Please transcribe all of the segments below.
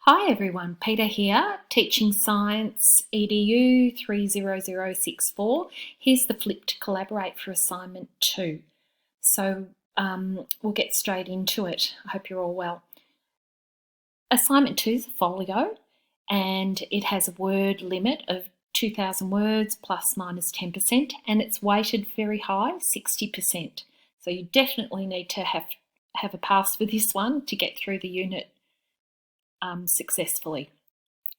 Hi everyone, Peter here, Teaching Science EDU 30064. Here's the flip to collaborate for assignment 2. So we'll get straight into it. I hope you're all well. Assignment 2 is a folio and it has a word limit of 2,000 words plus minus 10%, and it's weighted very high, 60%. So you definitely need to have a pass for this one to get through the unit successfully.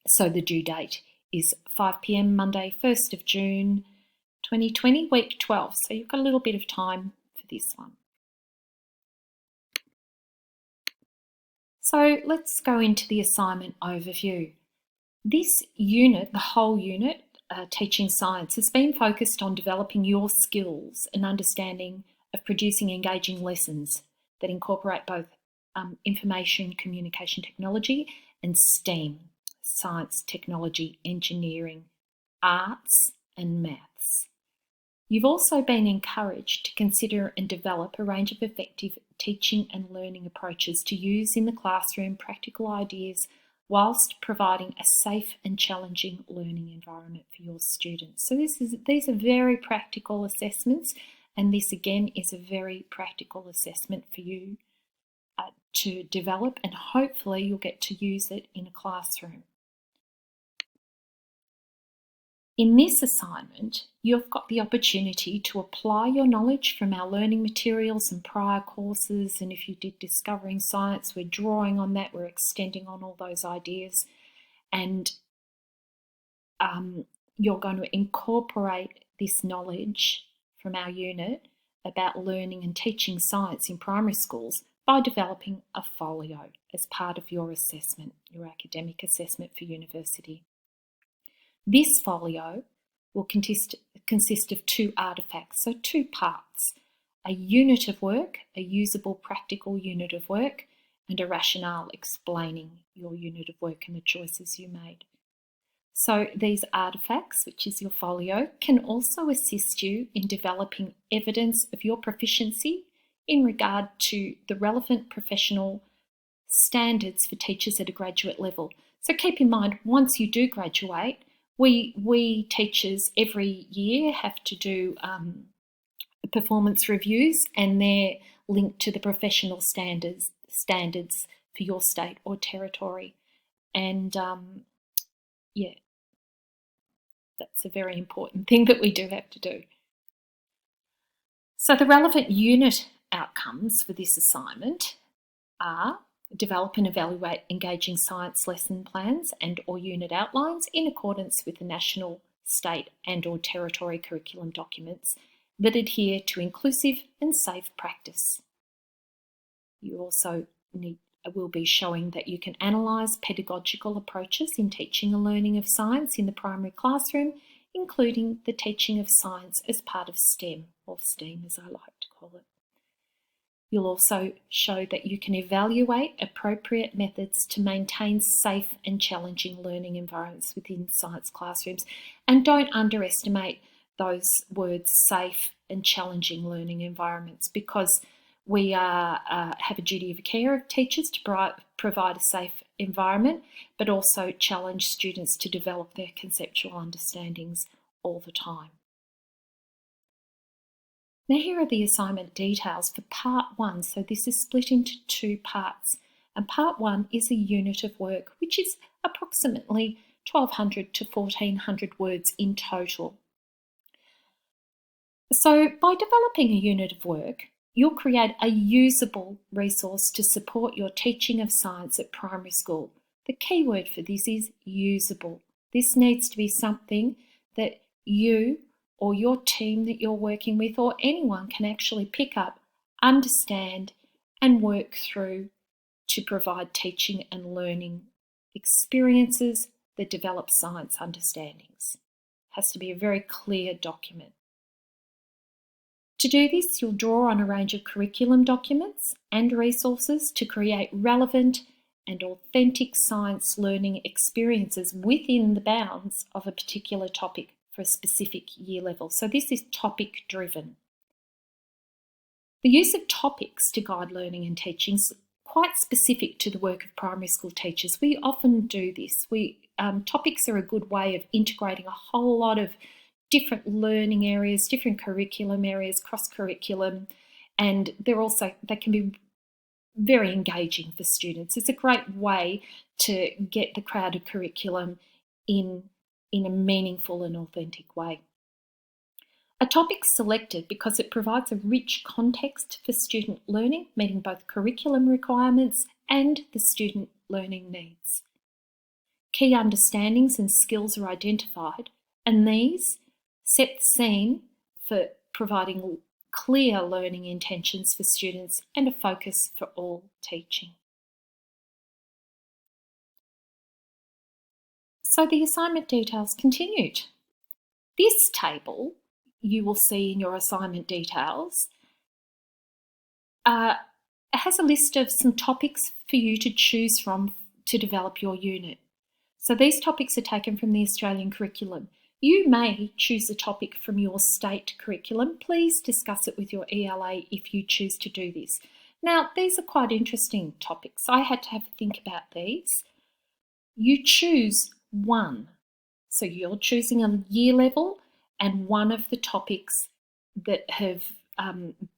So the due date is 5 p.m. Monday, 1st of June 2020, week 12. So you've got a little bit of time for this one. So let's go into the assignment overview. This unit, the whole unit, Teaching Science, has been focused on developing your skills and understanding of producing engaging lessons that incorporate both information communication technology and STEAM, science, technology, engineering, arts and maths. You've also been encouraged to consider and develop a range of effective teaching and learning approaches to use in the classroom, practical ideas, whilst providing a safe and challenging learning environment for your students. So these are very practical assessments, and this again is a very practical assessment for you to develop, and hopefully you'll get to use it in a classroom. In this assignment, you've got the opportunity to apply your knowledge from our learning materials and prior courses, and if you did Discovering Science, we're drawing on that, we're extending on all those ideas, and you're going to incorporate this knowledge from our unit about learning and teaching science in primary schools by developing a folio as part of your assessment, your academic assessment for university. This folio will consist of 2 artefacts, so 2 parts: a unit of work, a usable practical unit of work, and a rationale explaining your unit of work and the choices you made. So these artefacts, which is your folio, can also assist you in developing evidence of your proficiency in regard to the relevant professional standards for teachers at a graduate level. So keep in mind, once you do graduate, we teachers every year have to do performance reviews, and they're linked to the professional standards for your state or territory. And yeah, that's a very important thing that we do have to do. So the relevant unit outcomes for this assignment are: develop and evaluate engaging science lesson plans and or unit outlines in accordance with the national, state and or territory curriculum documents that adhere to inclusive and safe practice. You also will be showing that you can analyse pedagogical approaches in teaching and learning of science in the primary classroom, including the teaching of science as part of STEM, or STEAM as I like to call it. You'll also show that you can evaluate appropriate methods to maintain safe and challenging learning environments within science classrooms. And don't underestimate those words, safe and challenging learning environments, because we have a duty of care of teachers to provide a safe environment, but also challenge students to develop their conceptual understandings all the time. Now here are the assignment details for part 1. So this is split into 2 parts. And part 1 is a unit of work, which is approximately 1,200 to 1,400 words in total. So by developing a unit of work, you'll create a usable resource to support your teaching of science at primary school. The key word for this is usable. This needs to be something that you or your team that you're working with or anyone can actually pick up, understand and work through to provide teaching and learning experiences that develop science understandings. It has to be a very clear document. To do this, you'll draw on a range of curriculum documents and resources to create relevant and authentic science learning experiences within the bounds of a particular topic for a specific year level. So this is topic driven. The use of topics to guide learning and teaching quite specific to the work of primary school teachers. We often do this. Topics are a good way of integrating a whole lot of different learning areas, different curriculum areas, cross-curriculum, and they can be very engaging for students. It's a great way to get the crowded curriculum in a meaningful and authentic way. A topic's selected because it provides a rich context for student learning, meeting both curriculum requirements and the student learning needs. Key understandings and skills are identified, and these set the scene for providing clear learning intentions for students and a focus for all teaching. So the assignment details continued. This table you will see in your assignment details has a list of some topics for you to choose from to develop your unit. So these topics are taken from the Australian curriculum. You may choose a topic from your state curriculum. Please discuss it with your ELA if you choose to do this. Now, these are quite interesting topics. I had to have a think about these. You choose one. So you're choosing a year level and one of the topics that have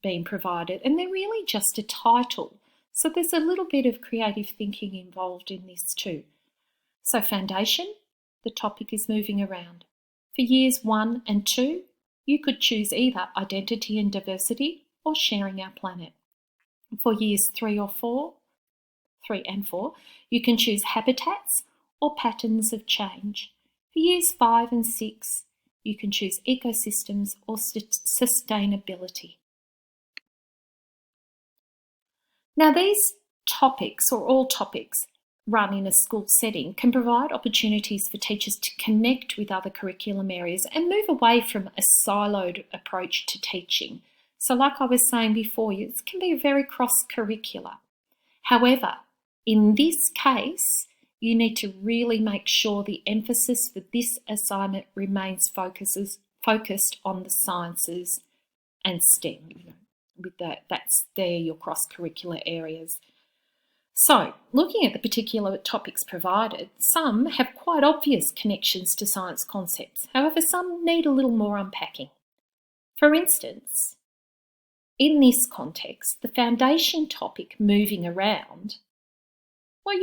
been provided, and they're really just a title. So there's a little bit of creative thinking involved in this too. So foundation, the topic is moving around. For years 1 and 2, you could choose either identity and diversity or sharing our planet. For years 3 and 4, you can choose habitats or patterns of change. For years 5 and 6, you can choose ecosystems or sustainability. Now, these topics, or all topics run in a school setting, can provide opportunities for teachers to connect with other curriculum areas and move away from a siloed approach to teaching. So like I was saying before, it can be very cross-curricular. However, in this case, you need to really make sure the emphasis for this assignment remains focused on the sciences and STEM. They're your cross-curricular areas. So, looking at the particular topics provided, some have quite obvious connections to science concepts. However, some need a little more unpacking. For instance, in this context, the foundation topic, moving around, well,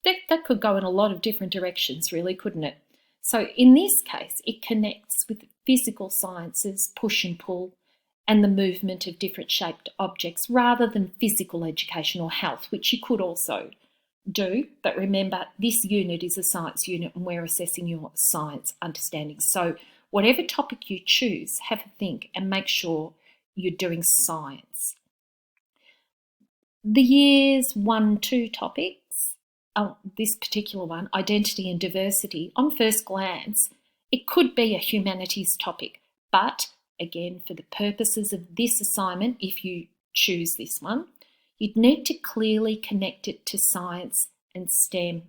that could go in a lot of different directions, really, couldn't it? So in this case, it connects with physical sciences, push and pull, and the movement of different shaped objects rather than physical education or health, which you could also do. But remember, this unit is a science unit and we're assessing your science understanding. So whatever topic you choose, have a think and make sure you're doing science. The years 1, 2 topics, this particular one, identity and diversity, on first glance, it could be a humanities topic, but again, for the purposes of this assignment, if you choose this one, you'd need to clearly connect it to science and STEM.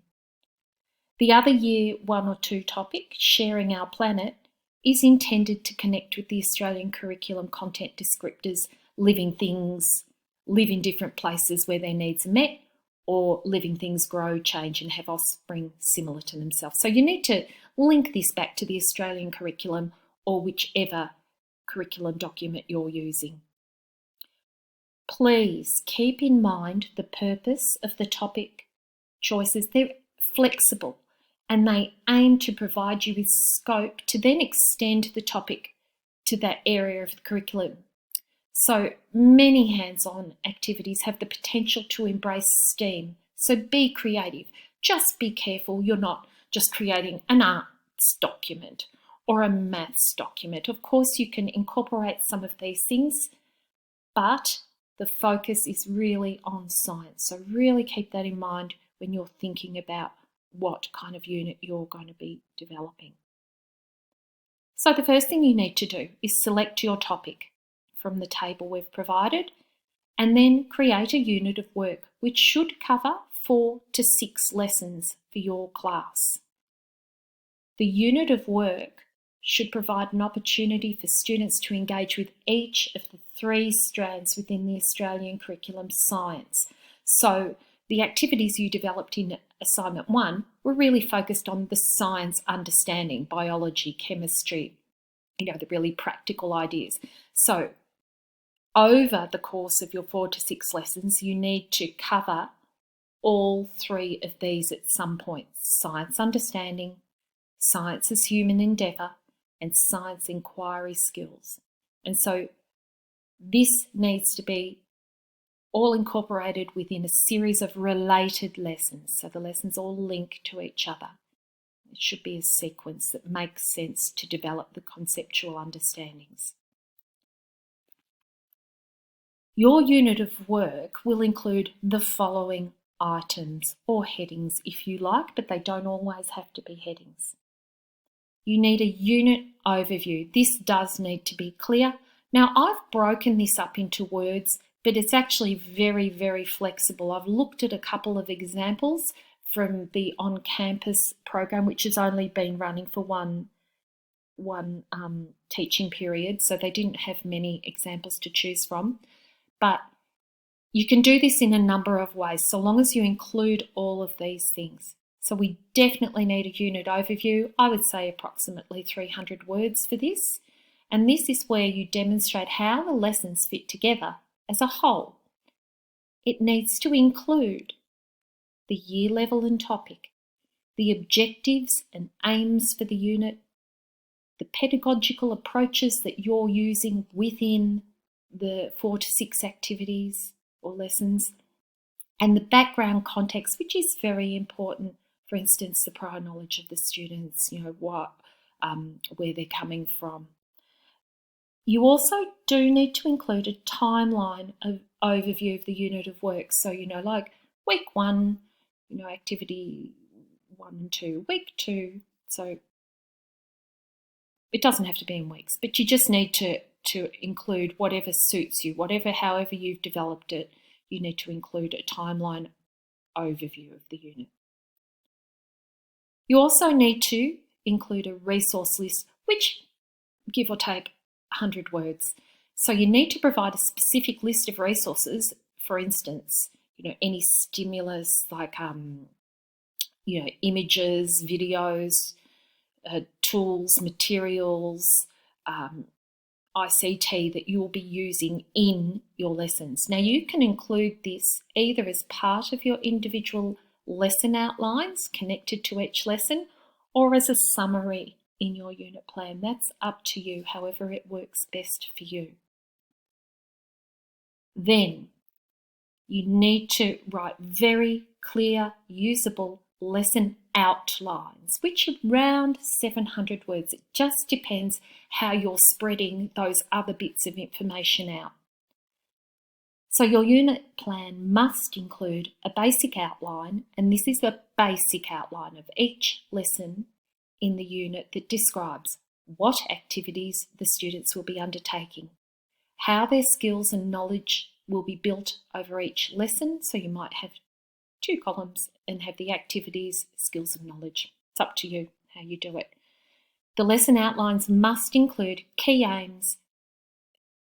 The other year 1 or 2 topic, sharing our planet, is intended to connect with the Australian curriculum content descriptors, living things live in different places where their needs are met, or living things grow, change and have offspring similar to themselves. So you need to link this back to the Australian curriculum or whichever curriculum document you're using. Please keep in mind the purpose of the topic choices. They're flexible and they aim to provide you with scope to then extend the topic to that area of the curriculum. So many hands-on activities have the potential to embrace STEAM. So be creative. Just be careful you're not just creating an arts document or a maths document. Of course, you can incorporate some of these things, but the focus is really on science. So really keep that in mind when you're thinking about what kind of unit you're going to be developing. So the first thing you need to do is select your topic from the table we've provided and then create a unit of work which should cover 4 to 6 lessons for your class. The unit of work should provide an opportunity for students to engage with each of the 3 strands within the Australian curriculum science. So the activities you developed in assignment 1 were really focused on the science understanding, biology, chemistry, the really practical ideas. So over the course of your 4 to 6 lessons, you need to cover all 3 of these at some point: science understanding, science as human endeavour, and science inquiry skills. And so this needs to be all incorporated within a series of related lessons. So the lessons all link to each other. It should be a sequence that makes sense to develop the conceptual understandings. Your unit of work will include the following items, or headings if you like, but they don't always have to be headings. You need a unit overview. This does need to be clear. Now, I've broken this up into words, but it's actually very, very flexible. I've looked at a couple of examples from the on-campus program, which has only been running for one teaching period, so they didn't have many examples to choose from. But you can do this in a number of ways, so long as you include all of these things. So we definitely need a unit overview. I would say approximately 300 words for this. And this is where you demonstrate how the lessons fit together as a whole. It needs to include the year level and topic, the objectives and aims for the unit, the pedagogical approaches that you're using within the 4 to 6 activities or lessons, and the background context, which is very important. For instance, the prior knowledge of the students, where they're coming from. You also do need to include a timeline of overview of the unit of work. So, like week 1, activity 1 and 2, week 2. So it doesn't have to be in weeks, but you just need to include whatever suits you, however you've developed it, you need to include a timeline overview of the unit. You also need to include a resource list, which give or take 100 words. So you need to provide a specific list of resources. For instance, any stimulus like images, videos, tools, materials, ICT that you will be using in your lessons. Now you can include this either as part of your individual lesson outlines connected to each lesson, or as a summary in your unit plan. That's up to you, however it works best for you. Then you need to write very clear, usable lesson outlines, which are around 700 words. It just depends how you're spreading those other bits of information out. So your unit plan must include a basic outline, and this is the basic outline of each lesson in the unit that describes what activities the students will be undertaking, how their skills and knowledge will be built over each lesson. So you might have 2 columns and have the activities, skills and knowledge. It's up to you how you do it. The lesson outlines must include key aims,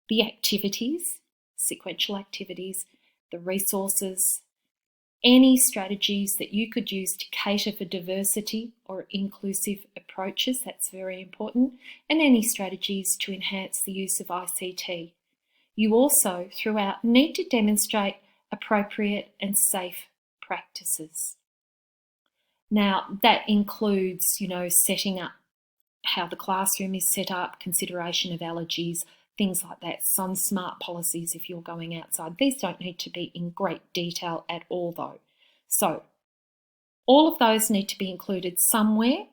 the activities, sequential activities, the resources, any strategies that you could use to cater for diversity or inclusive approaches, that's very important, and any strategies to enhance the use of ICT. You also, throughout, need to demonstrate appropriate and safe practices. Now, that includes, setting up how the classroom is set up, consideration of allergies, things like that, sun smart policies if you're going outside. These don't need to be in great detail at all though. So all of those need to be included somewhere.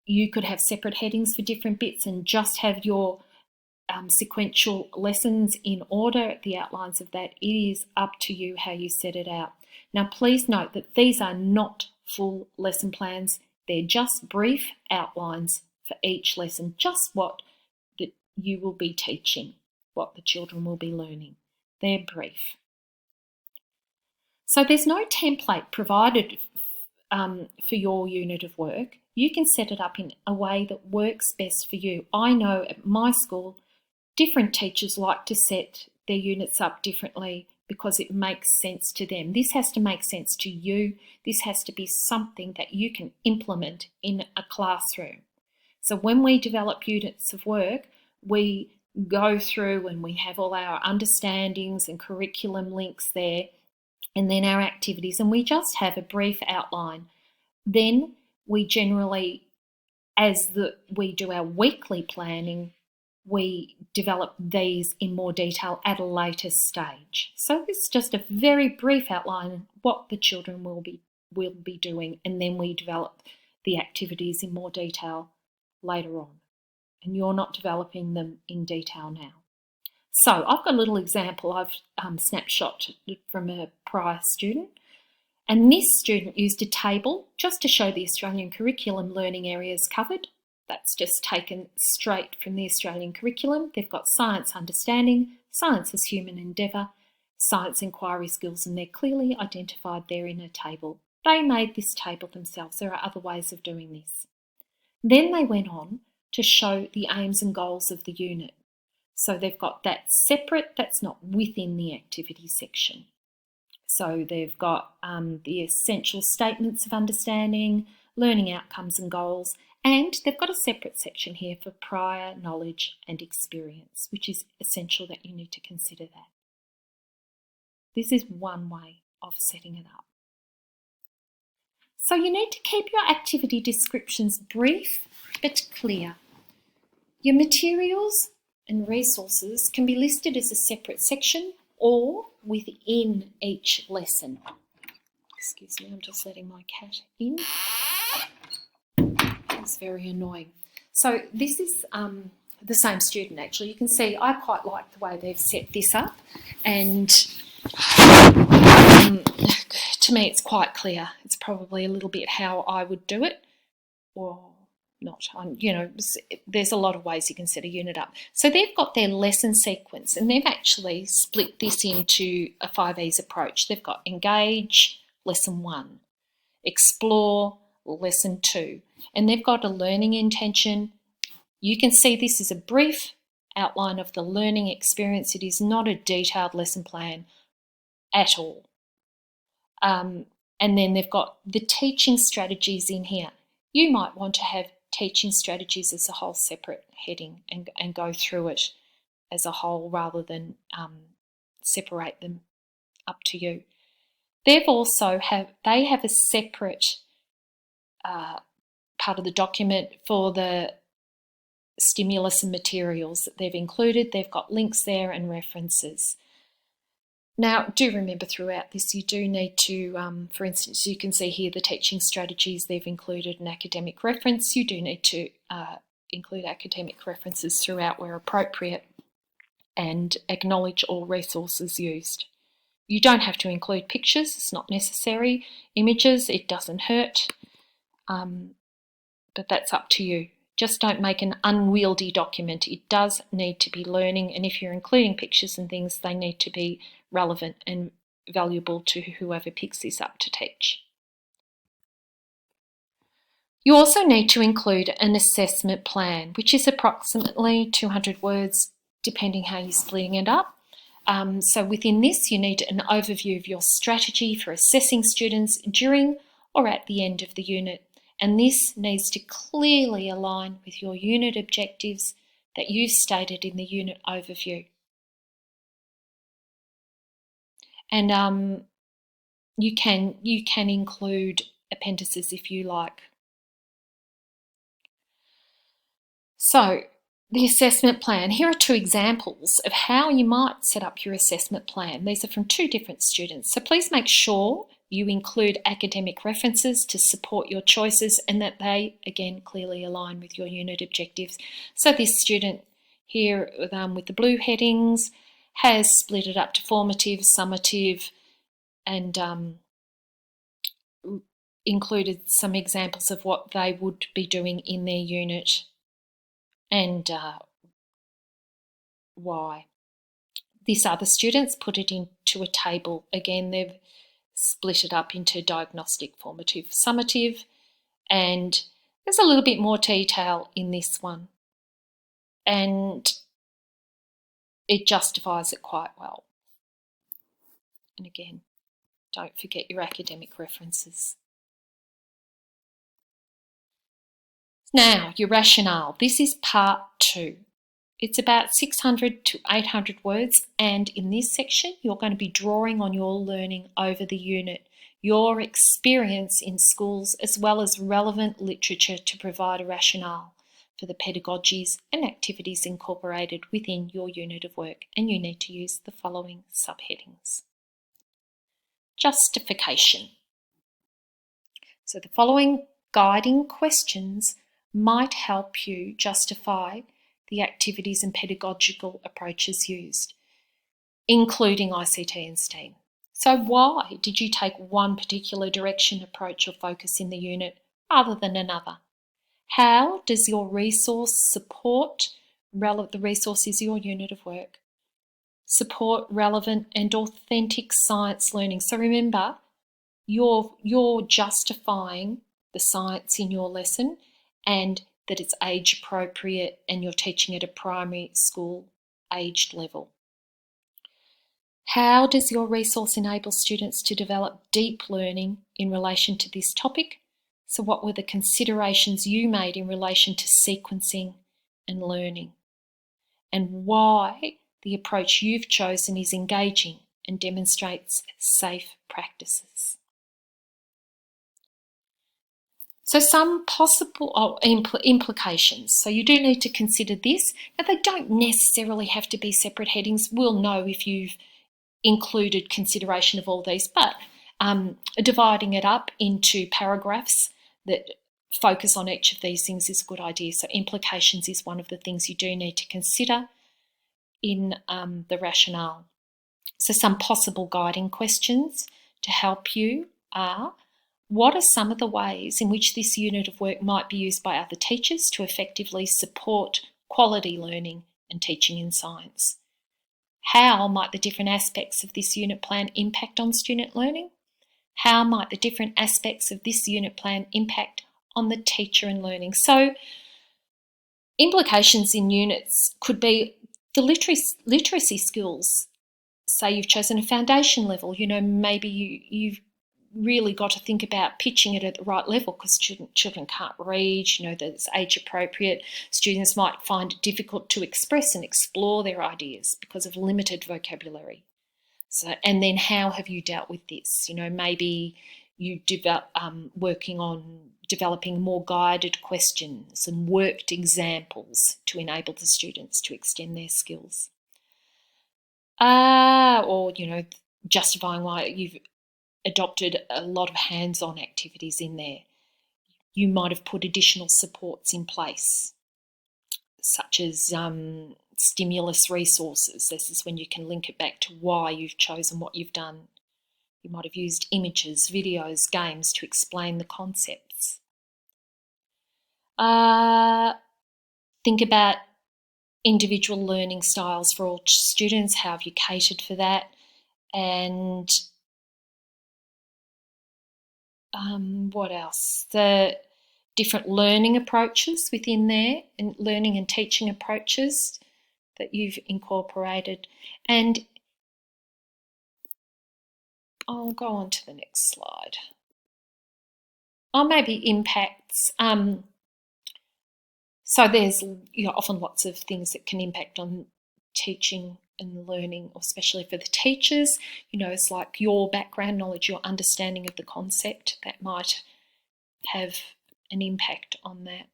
You could have separate headings for different bits and just have your sequential lessons in order, the outlines of that. It is up to you how you set it out. Now please note that these are not full lesson plans. They're just brief outlines for each lesson, just what that you will be teaching, what the children will be learning. They're brief. So there's no template provided for your unit of work. You can set it up in a way that works best for you. I know at my school, different teachers like to set their units up differently because it makes sense to them. This has to make sense to you. This has to be something that you can implement in a classroom. So when we develop units of work, we go through and we have all our understandings and curriculum links there, and then our activities, and we just have a brief outline. Then we generally, we do our weekly planning, we develop these in more detail at a later stage. So this is just a very brief outline of what the children will be doing, and then we develop the activities in more detail later on. And you're not developing them in detail now. So I've got a little example I've snapshot from a prior student. And this student used a table just to show the Australian curriculum learning areas covered. That's just taken straight from the Australian curriculum. They've got science understanding, science as human endeavour, science inquiry skills, and they're clearly identified there in a table. They made this table themselves. There are other ways of doing this. Then they went on to show the aims and goals of the unit. So they've got that separate, that's not within the activity section. So they've got the essential statements of understanding, learning outcomes and goals, and they've got a separate section here for prior knowledge and experience, which is essential that you need to consider that. This is one way of setting it up. So you need to keep your activity descriptions brief but clear. Your materials and resources can be listed as a separate section or within each lesson. Excuse me, I'm just letting my cat in. It's very annoying. So this is the same student actually. You can see I quite like the way they've set this up, and to me it's quite clear. It's probably a little bit how I would do it, or not. There's a lot of ways you can set a unit up. So they've got their lesson sequence, and they've actually split this into a 5E's approach. They've got engage, lesson 1, explore, lesson 2, and they've got a learning intention. You can see this is a brief outline of the learning experience. It is not a detailed lesson plan at all. And then they've got the teaching strategies in here. You might want to have teaching strategies as a whole separate heading and go through it as a whole rather than separate them, up to you. They've also have a separate part of the document for the stimulus and materials that they've included. They've got links there and references. Now, do remember throughout this you do need to, for instance, you can see here the teaching strategies, they've included an academic reference. You do need to include academic references throughout where appropriate, and acknowledge all resources used. You don't have to include pictures, it's not necessary. Images, it doesn't hurt, but that's up to you. Just don't make an unwieldy document. It does need to be learning, and if you're including pictures and things, they need to be relevant and valuable to whoever picks this up to teach. You also need to include an assessment plan, which is approximately 200 words, depending how you're splitting it up. So within this, you need an overview of your strategy for assessing students during or at the end of the unit. And this needs to clearly align with your unit objectives that you've stated in the unit overview. And you can include appendices if you like. So the assessment plan. Here are 2 examples of how you might set up your assessment plan. These are from 2 different students. So please make sure you include academic references to support your choices and that they, again, clearly align with your unit objectives. So this student here with the blue headings has split it up to formative, summative, and included some examples of what they would be doing in their unit and why. This other student's put it into a table. Again, they've split it up into diagnostic, formative, summative, and there's a little bit more detail in this one, and it justifies it quite well. And again, don't forget your academic references. Now, your rationale. This is part 2. It's about 600 to 800 words, and in this section, you're going to be drawing on your learning over the unit, your experience in schools, as well as relevant literature to provide a rationale for the pedagogies and activities incorporated within your unit of work, and you need to use the following subheadings. Justification. So the following guiding questions might help you justify the activities and pedagogical approaches used, including ICT and STEAM. So why did you take one particular direction, approach or focus in the unit rather than another? How does your resource support, the resource is your unit of work, support relevant and authentic science learning? So remember, you're justifying the science in your lesson and that it's age appropriate and you're teaching at a primary school aged level. How does your resource enable students to develop deep learning in relation to this topic? So what were the considerations you made in relation to sequencing and learning? And why the approach you've chosen is engaging and demonstrates safe practices. So some possible implications. So you do need to consider this. Now they don't necessarily have to be separate headings. We'll know if you've included consideration of all these, but dividing it up into paragraphs that focus on each of these things is a good idea. So implications is one of the things you do need to consider in the rationale. So some possible guiding questions to help you are, what are some of the ways in which this unit of work might be used by other teachers to effectively support quality learning and teaching in science? How might the different aspects of this unit plan impact on student learning? How might the different aspects of this unit plan impact on the teacher and learning? So implications in units could be the literacy skills. Say you've chosen a foundation level, maybe you've really got to think about pitching it at the right level because children can't read, that it's age appropriate. Students might find it difficult to express and explore their ideas because of limited vocabulary. So, and then how have you dealt with this? Maybe you working on developing more guided questions and worked examples to enable the students to extend their skills. Or justifying why you've adopted a lot of hands-on activities in there. You might have put additional supports in place, such as stimulus resources. This is when you can link it back to why you've chosen what you've done. You might have used images, videos, games to explain the concepts. Think about individual learning styles for all students. How have you catered for that? And what else? The different learning approaches within there, and learning and teaching approaches that you've incorporated. And I'll go on to the next slide. Maybe impacts. So there's often lots of things that can impact on teaching and learning, especially for the teachers. It's like your background knowledge, your understanding of the concept that might have an impact on that.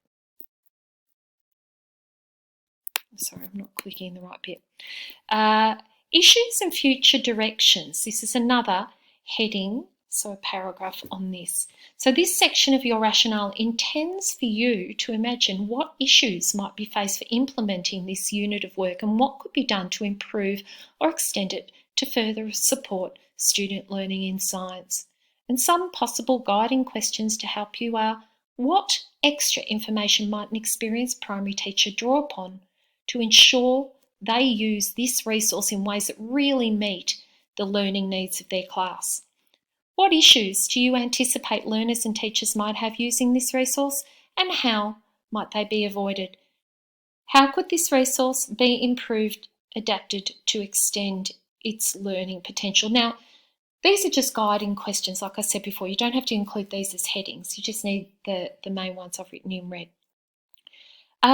Sorry, I'm not clicking the right bit. Issues and future directions. This is another heading, so a paragraph on this. So this section of your rationale intends for you to imagine what issues might be faced for implementing this unit of work and what could be done to improve or extend it to further support student learning in science. And some possible guiding questions to help you are, what extra information might an experienced primary teacher draw upon to ensure they use this resource in ways that really meet the learning needs of their class? What issues do you anticipate learners and teachers might have using this resource, and how might they be avoided? How could this resource be improved, adapted to extend its learning potential? Now, These are just guiding questions, like I said before. You don't have to include these as headings. You just need the main ones I've written in red.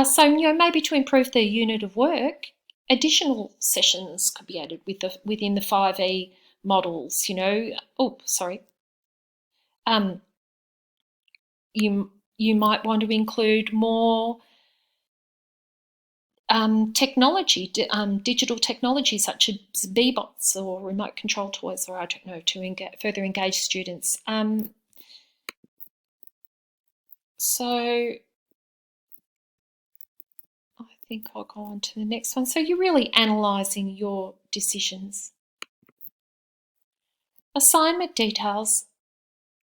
So, maybe to improve the unit of work, additional sessions could be added within the 5E models, Oh, sorry. You might want to include more technology, digital technology such as Bbots or remote control toys, or I don't know, to further engage students. So I think I'll go on to the next one. So you're really analysing your decisions. Assignment details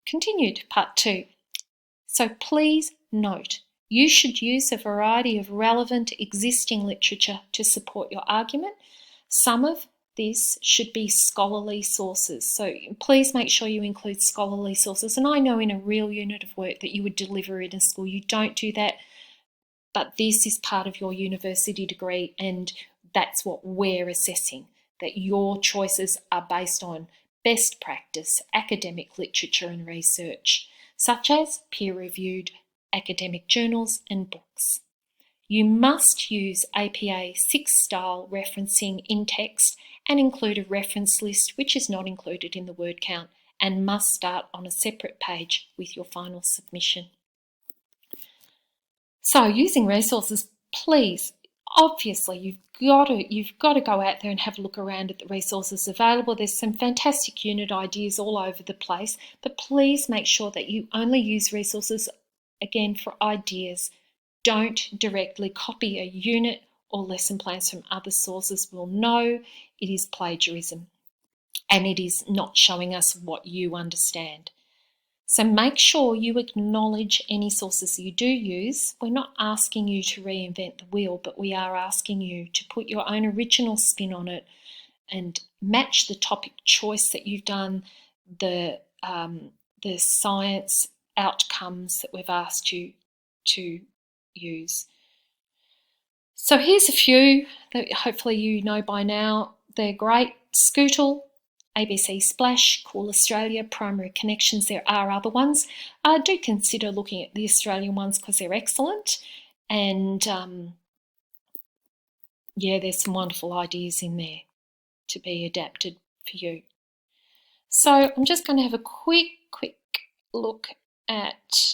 continued, part 2. So please note, you should use a variety of relevant existing literature to support your argument. Some of this should be scholarly sources. So please make sure you include scholarly sources. And I know in a real unit of work that you would deliver it in school. You don't do that, but this is part of your university degree, and that's what we're assessing, that your choices are based on best practice, academic literature and research, such as peer-reviewed academic journals and books. You must use APA 6 style referencing in text and include a reference list which is not included in the word count and must start on a separate page with your final submission. So using resources, please, obviously you've got to go out there and have a look around at the resources available. There's some fantastic unit ideas all over the place, but please make sure that you only use resources, again, for ideas. Don't directly copy a unit or lesson plans from other sources. We'll know it is plagiarism and it is not showing us what you understand. So make sure you acknowledge any sources you do use. We're not asking you to reinvent the wheel, but we are asking you to put your own original spin on it and match the topic choice that you've done, the science outcomes that we've asked you to use. So here's a few that hopefully you know by now. They're great. Scootle, ABC Splash, Cool Australia, Primary Connections. There are other ones. Do consider looking at the Australian ones because they're excellent. And yeah, there's some wonderful ideas in there to be adapted for you. So I'm just going to have a quick look at,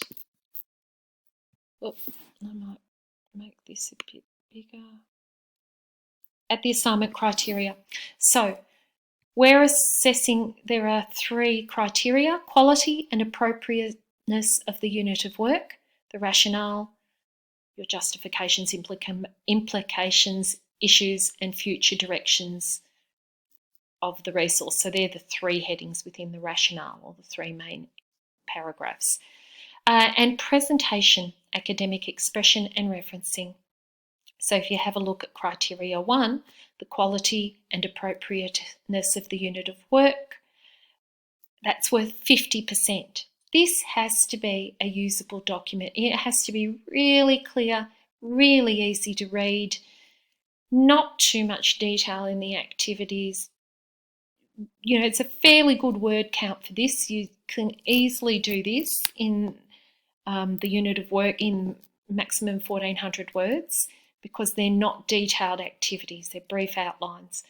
I might make this a bit bigger, at the assignment criteria. So we're assessing, there are 3 criteria: quality and appropriateness of the unit of work, the rationale, your justifications, implications, issues, and future directions of the resource. So they're the 3 headings within the rationale, or the 3 main paragraphs. And presentation, academic expression and referencing. So if you have a look at criteria 1, the quality and appropriateness of the unit of work, that's worth 50%. This has to be a usable document. It has to be really clear, really easy to read, not too much detail in the activities. It's a fairly good word count for this. You can easily do this in the unit of work in maximum 1,400 words, because they're not detailed activities, they're brief outlines.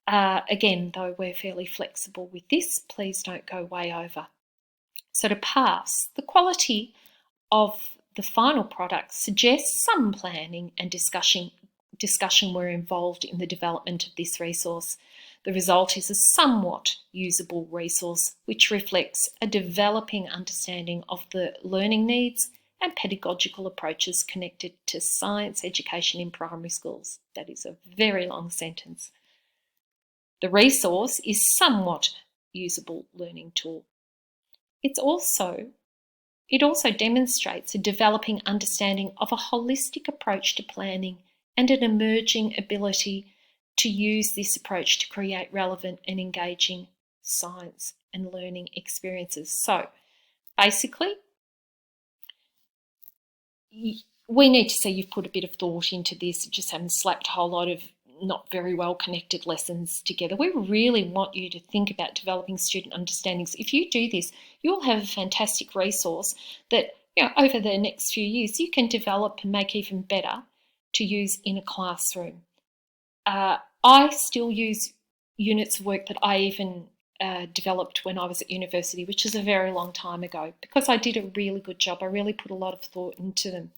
Again, though, we're fairly flexible with this. Please don't go way over. So to pass, the quality of the final product suggests some planning and discussion were involved in the development of this resource. The result is a somewhat usable resource which reflects a developing understanding of the learning needs and pedagogical approaches connected to science education in primary schools. That is a very long sentence. The resource is somewhat usable learning tool. It also demonstrates a developing understanding of a holistic approach to planning and an emerging ability to use this approach to create relevant and engaging science and learning experiences. So basically, we need to see you've put a bit of thought into this. You just haven't slapped a whole lot of not very well connected lessons together. We really want you to think about developing student understandings. If you do this, you'll have a fantastic resource that, over the next few years you can develop and make even better to use in a classroom. I still use units of work that I even developed when I was at university, which is a very long time ago, because I did a really good job. I really put a lot of thought into them,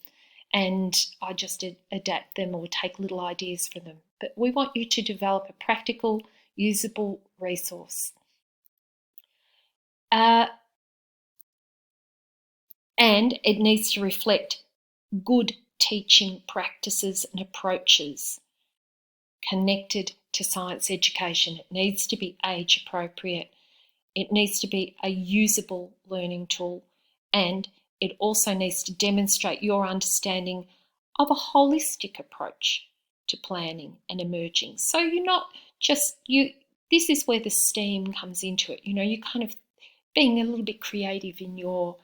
and I just adapt them or take little ideas from them. But we want you to develop a practical, usable resource. And it needs to reflect good teaching practices and approaches connected to science education. It needs to be age appropriate. It needs to be a usable learning tool, and it also needs to demonstrate your understanding of a holistic approach to planning and emerging. So you're not just, this is where the STEAM comes into it. You're kind of being a little bit creative in your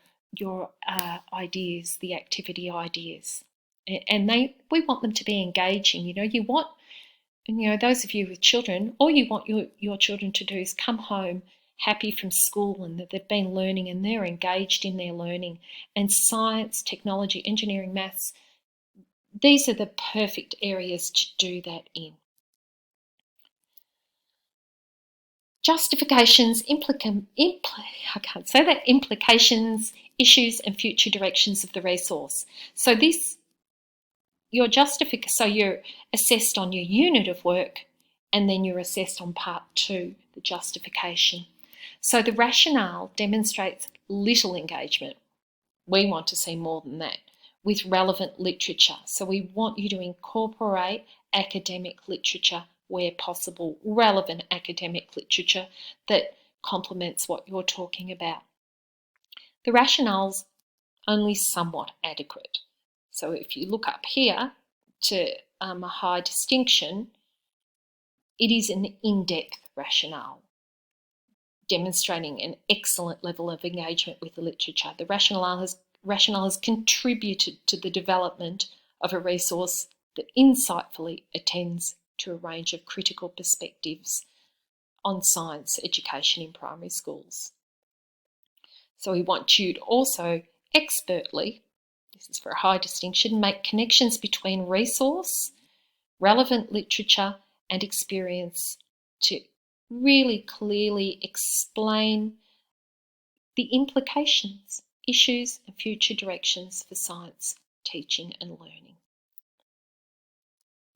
ideas, the activity ideas. And we want them to be engaging. You want, and those of you with children, all you want your children to do is come home happy from school and that they've been learning and they're engaged in their learning. And science, technology, engineering, maths, these are the perfect areas to do that in. Justifications, implications, issues and future directions of the resource. So you're assessed on your unit of work, and then you're assessed on part 2, the justification. So the rationale demonstrates little engagement. We want to see more than that with relevant literature. So we want you to incorporate academic literature where possible, relevant academic literature that complements what you're talking about. The rationale's only somewhat adequate. So if you look up here to a high distinction, it is an in-depth rationale, demonstrating an excellent level of engagement with the literature. The rationale has contributed to the development of a resource that insightfully attends to a range of critical perspectives on science education in primary schools. So we want you to also expertly, this is for a high distinction, make connections between resource, relevant literature and experience to really clearly explain the implications, issues and future directions for science teaching and learning.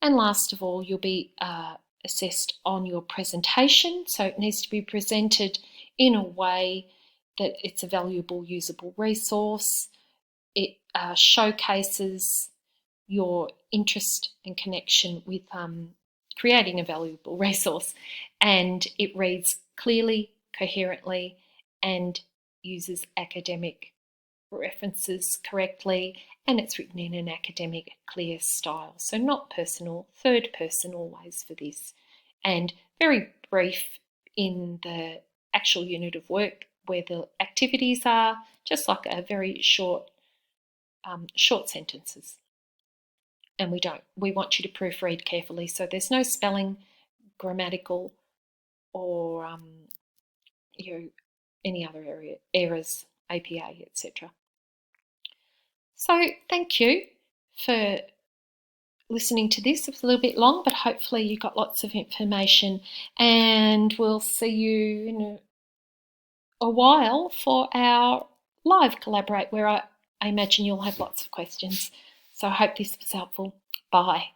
And last of all, you'll be assessed on your presentation. So it needs to be presented in a way that it's a valuable, usable resource. It showcases your interest and connection with creating a valuable resource, and it reads clearly, coherently, and uses academic references correctly, and it's written in an academic, clear style. So not personal, third person always for this, and very brief in the actual unit of work where the activities are, just like a very short sentences. And we want you to proofread carefully, so there's no spelling, grammatical, or any other errors, APA, etc. So thank you for listening to this. It was a little bit long, but hopefully you got lots of information, and we'll see you in a while for our live Collaborate, where I imagine you'll have lots of questions. So I hope this was helpful. Bye.